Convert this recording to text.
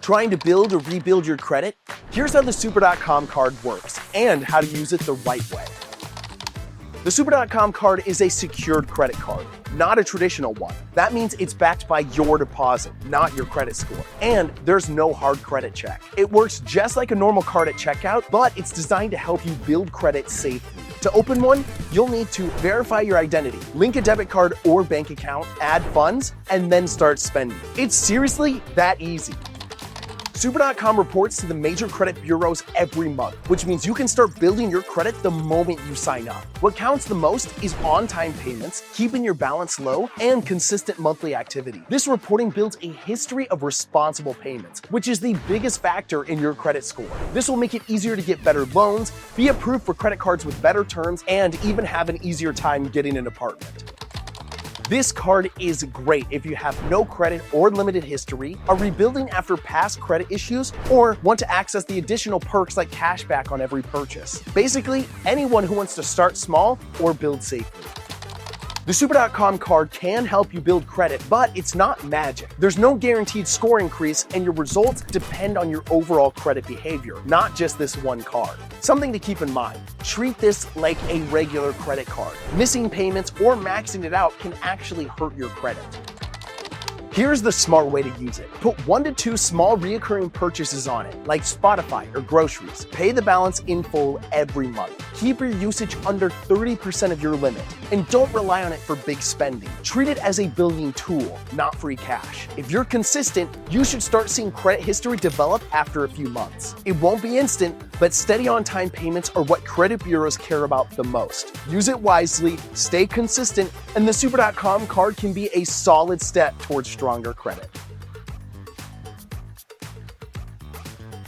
Trying to build or rebuild your credit? Here's how the Super.com card works and how to use it the right way. The Super.com card is a secured credit card, not a traditional one. That means it's backed by your deposit, not your credit score. And there's no hard credit check. It works just like a normal card at checkout, but it's designed to help you build credit safely. To open one, you'll need to verify your identity, link a debit card or bank account, add funds, and then start spending. It's seriously that easy. Super.com reports to the major credit bureaus every month, which means you can start building your credit the moment you sign up. What counts the most is on-time payments, keeping your balance low, and consistent monthly activity. This reporting builds a history of responsible payments, which is the biggest factor in your credit score. This will make it easier to get better loans, be approved for credit cards with better terms, and even have an easier time getting an apartment. This card is great if you have no credit or limited history, are rebuilding after past credit issues, or want to access the additional perks like cashback on every purchase. Basically, anyone who wants to start small or build safely. The Super.com card can help you build credit, but it's not magic. There's no guaranteed score increase, and your results depend on your overall credit behavior, not just this one card. Something to keep in mind, treat this like a regular credit card. Missing payments or maxing it out can actually hurt your credit. Here's the smart way to use it. Put 1 to 2 small reoccurring purchases on it, like Spotify or groceries. Pay the balance in full every month. Keep your usage under 30% of your limit, and don't rely on it for big spending. Treat it as a building tool, not free cash. If you're consistent, you should start seeing credit history develop after a few months. It won't be instant, but steady on-time payments are what credit bureaus care about the most. Use it wisely, stay consistent, and the Super.com card can be a solid step towards stronger credit.